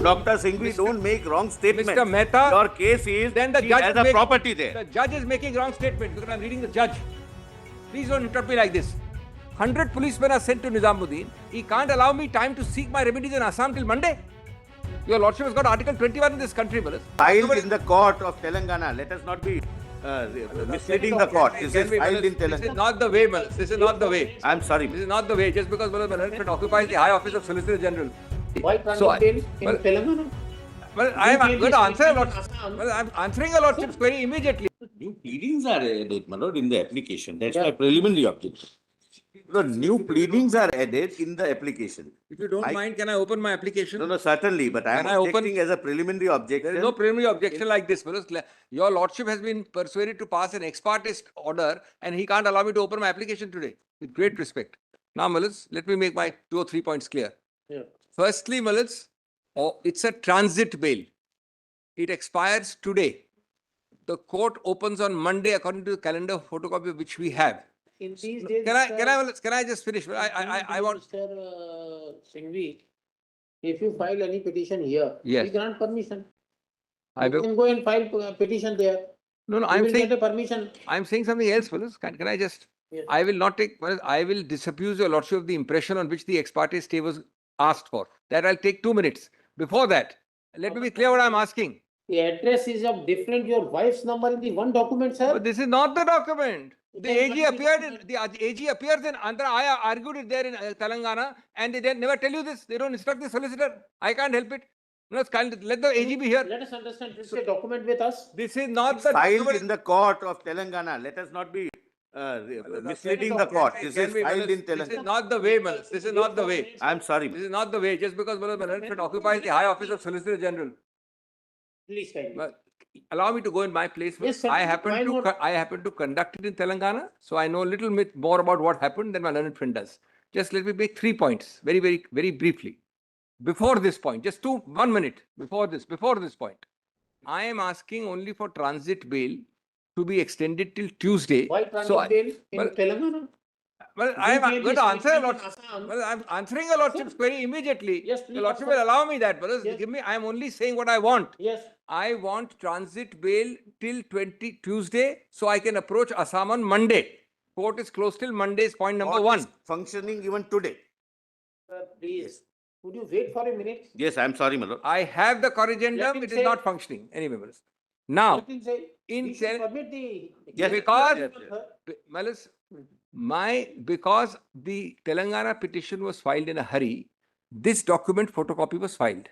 Dr. Singhvi, don't make wrong statements. Mr. Mehta, Your case is then the she judge has is a make- property there. The judge is making wrong statements because I'm reading the judge. Please don't interrupt me like this. 100 policemen are sent to Nizamuddin. He can't allow me time to seek my remedies in Assam till Monday. Your Lordship has got Article 21 in this country, brothers. Filed in the court of Telangana. Let us not be misleading the court. This is filed in This is Telangana. not the way, brothers. This is not the way. I'm sorry. This is not the way. Just because my friend occupies the high office of Solicitor General. Why transit bail in Telangana? Well, I am clearly going to answer a stated lot. in Assam. Well, I'm answering a lordship's query immediately. New pleadings are added, my lord, in the application. That's Yeah. my preliminary objection. The new pleadings are added in the application. If you don't mind, can I open my application? No, certainly, but I am Can I open- objecting as a preliminary objection. There is no preliminary objection like this, brothers. Your lordship has been persuaded to pass an ex parte order and he can't allow me to open my application today. With great respect. Now, Mullahs, let me make my 2 or 3 points clear. Yeah. Firstly, Mullahs, it's a transit bail. It expires today. The court opens on Monday according to the calendar photocopy which we have. In these days, Can I just finish? I want. Mr. Singhvi, if you file any petition here, Yes. we grant permission. I You will- can go and file a petition there. No, You I'm will saying. get a permission. I'm saying something else, fellas. Can I just? Yes. I will not take. Well, I will disabuse your lordship of the impression on which the ex parte stay was asked for. That I'll take 2 minutes. Before that, let me be clear what I'm asking. The address is of different, your wife's number in the one document, sir. But this is not the document. The Then AG what is appeared it? in the AG appears in Andhra. I argued it there in Telangana, and they never tell you this. They don't instruct the solicitor. I can't help it. No, let the AG be here. Let us understand, this is a document with us. This is not the Filed document. in the court of Telangana. Let us not be misleading the court. This is filed in This is Telangana. not the way, Malas. This is not the way. I'm sorry. This is not the way. Just because my friend occupies the high office of Solicitor General. Please kindly. But allow me to go in my place. Yes, sir. I Why not? happen to conduct it in Telangana, so I know a little bit more about what happened than my learned friend does. Just let me make 3 points, very briefly. Before this point, just 1 minute before this point, I am asking only for transit bail to be extended till Tuesday. Why transit bail in well, Telangana? Well, You I am clearly going to answer a stated in lot. Assam. Well, I'm answering a lordship's query immediately. Yes, The please, lordship answer. will allow me that, brothers. Yes. Give me. I am only saying what I want. Yes, I want transit bail till Tuesday, so I can approach Assam on Monday. Court is closed till Monday. Is point number Court 1. is functioning even today. sir, please. Would you wait for a minute? Yes, I'm sorry, my lord. I have the corrigendum. Let him It is say- not functioning. Anyway, brothers. Now, Let him say, in we should Sen- permit the. Yes, because yes, Malas, because the Telangana petition was filed in a hurry, this document photocopy was filed.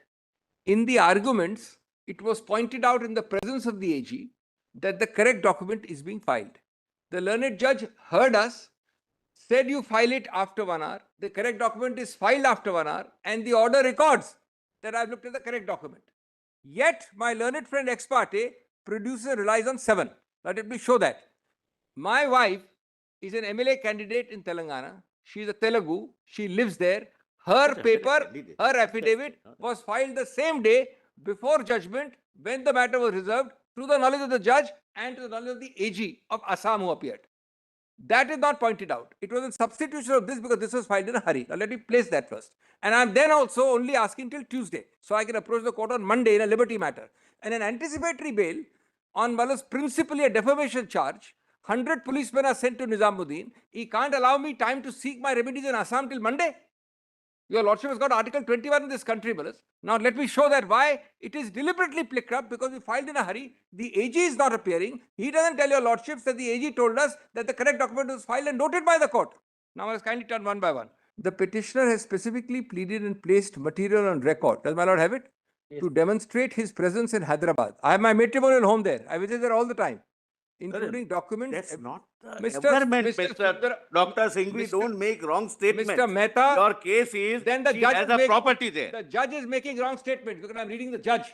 In the arguments, it was pointed out in the presence of the AG that the correct document is being filed. The learned judge heard us, said you file it after 1 hour. The correct document is filed after 1 hour, and the order records that I've looked at the correct document. Yet, my learned friend ex parte produces and relies on 7. Let me show that. My wife is an MLA candidate in Telangana. She is a Telugu. She lives there. Her paper, her affidavit was filed the same day before judgment when the matter was reserved to the knowledge of the judge and to the knowledge of the AG of Assam who appeared. That is not pointed out. It was a substitution of this because this was filed in a hurry. Now let me place that first. And I am then also only asking till Tuesday. So I can approach the court on Monday in a liberty matter. And an anticipatory bail on Malas principally a defamation charge. 100 policemen are sent to Nizamuddin. He can't allow me time to seek my remedies in Assam till Monday. Your lordship has got Article 21 in this country, Malas. Now let me show that why it is deliberately picked up because we filed in a hurry. The AG is not appearing. He doesn't tell your lordships that the AG told us that the correct document was filed and noted by the court. Now let's kindly turn one by one. The petitioner has specifically pleaded and placed material on record. Does my lord have it? Yes. To demonstrate his presence in Hyderabad. I have my matrimonial home there. I visit there all the time, including documents. That's not the Mr. government, Mr. Mr. Dr. Singhvi. Mr. Don't make wrong statements. Mr. Mehta, Your case is then the she judge has is a property there. The judge is making wrong statements because I'm reading the judge.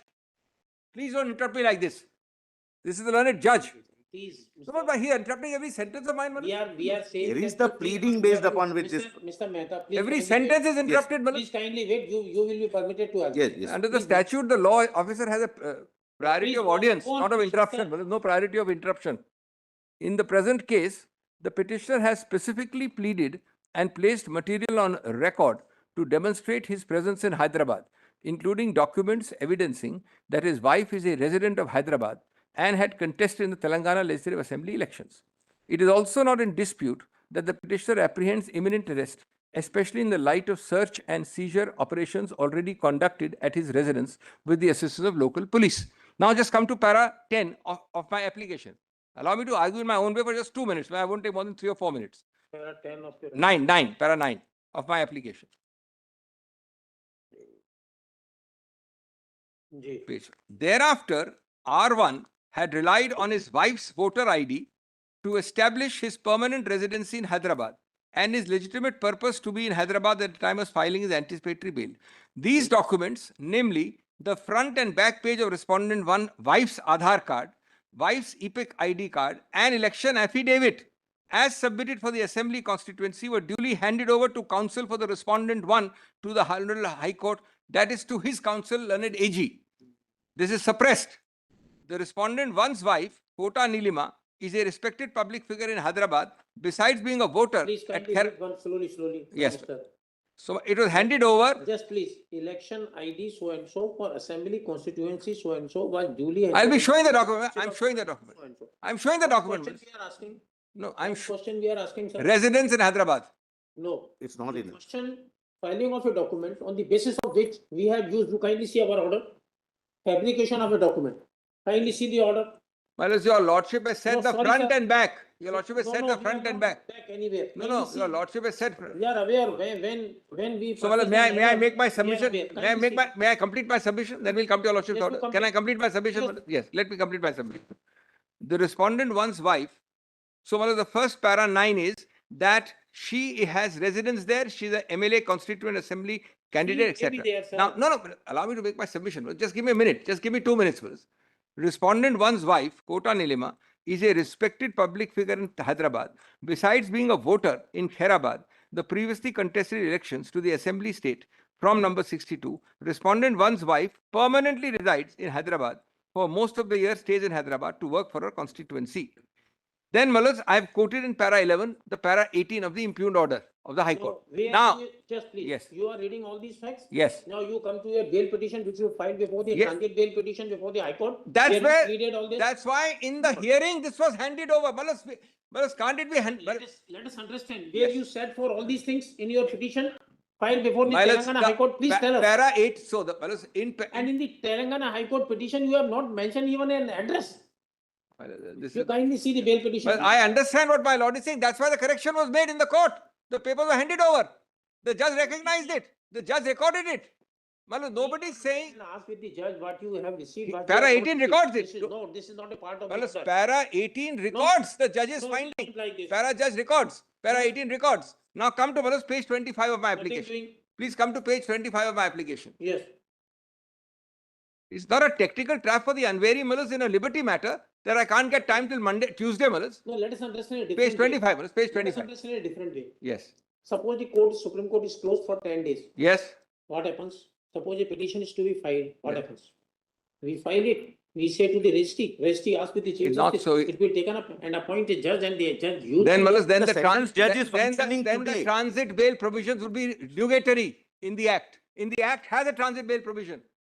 Please don't interrupt me like this. This is the learned judge. Please. So, but he interrupting every sentence of mine. We are saying. There is that the pleading based upon which this. Mr. Mehta, please. Every kindly sentence wait. is interrupted. Malas. Please kindly wait, you will be permitted to argue. Yes, yes. Under the statute, the law officer has a priority Please of go on, audience, go on, not of please, interruption. sir. There is no priority of interruption. In the present case, the petitioner has specifically pleaded and placed material on record to demonstrate his presence in Hyderabad. including documents evidencing that his wife is a resident of Hyderabad and had contested in the Telangana Legislative Assembly elections. It is also not in dispute that the petitioner apprehends imminent arrest, especially in the light of search and seizure operations already conducted at his residence with the assistance of local police. Now just come to para 10 of my application. Allow me to argue in my own way for just 2 minutes. I won't take more than 3 or 4 minutes. Para 10 of your. 9, para 9 of my application. Ji. Page. Thereafter, R1 had relied on his wife's voter ID to establish his permanent residency in Hyderabad and his legitimate purpose to be in Hyderabad at the time of filing his anticipatory bail. These documents, namely the front and back page of respondent 1 wife's Aadhaar card, wife's EPIC ID card and election affidavit as submitted for the assembly constituency were duly handed over to counsel for the respondent 1 to the Hon'ble High Court, that is to his counsel learned AG. This is suppressed. The respondent 1's wife, Kota Nilima, is a respected public figure in Hyderabad besides being a voter Please at kindly Khera. read one slowly. Yes, Mr. So it was handed over. Just please, election ID so and so for assembly constituency so and so was duly. I'll be showing the document. So I'm showing the document. and so. I'm showing the document. Question we are asking. No, I'm Question we are asking, sir. residence in Hyderabad. No. It's not in it. Question, filing of a document on the basis of which we have used, you kindly see our order. Fabrication of a document. Kindly see the order. Well, as your lordship has said No, the sorry, front sir. and back. Your lordship has No, said no, the we front have and not back. Back anywhere. No, Kindly no, see. your lordship has said. We are aware when we. So, well, may I make my submission? Kindly May I make see. my, may I complete my submission? Then we'll come to your lordship's Yes, order. you Can complete. I complete my submission? Yes. Yes, let me complete my submission. The respondent 1's wife. So, well, the first para 9 is that she has residence there. She's a MLA Constituent Assembly candidate, She may be etc. there, sir. Now, no, allow me to make my submission. Just give me a minute. Just give me 2 minutes first. Respondent 1's wife, Kota Nilima, is a respected public figure in Hyderabad. Besides being a voter in Khera, the previously contested elections to the Assembly state from number 62, respondent 1's wife permanently resides in Hyderabad. For most of the year stays in Hyderabad to work for her constituency. Then, Malas, I have quoted in para 11 the para 18 of the impugned order of the High Court. No, where Now, you- just please. yes. You are reading all these facts? yes, Now you come to your bail petition which you filed before the Yes. transit bail petition before the High Court. That's you where, pleaded all this. that's why in the hearing this was handed over. Malas, can't it be handed? Let us understand where you said for all these things in your petition filed before the Malas, Telangana High Court. Please tell us. Para 8, so the Malas, And in the Telangana High Court petition, you have not mentioned even an address. this You is, kindly see the bail petition. well, I understand what my lord is saying. That's why the correction was made in the court. The papers were handed over. The judge recognized it. The judge recorded it. Malas, nobody is saying. Ask with the judge what you have received. what you Para have 18 not records received. it. No, this is not a part of the Malas, order. para 18 records the judge's No, finding. it's not like this. Para judge records. Para 18 records. Now come to Malas, page 25 of my Nothing application. doing. Please come to page 25 of my application. Yes. It's not a technical trap for the unwary Malas in a liberty matter that I can't get time till Tuesday, Malas. No, let us understand a different Page way. 25, Malas, page Let us 25. understand a different way. Yes. Suppose the Supreme Court is closed for 10 days. Yes. What happens? Suppose a petition is to be filed. What Yeah. happens? We file it. We say to the registry asks with the chief It's not justice. so- It will taken up and appoint a judge and the judge use. Then, Malas, then The the, sessions judge is then functioning the today. transit bail provisions would be nugatory in the Act. In the Act has a transit bail provision.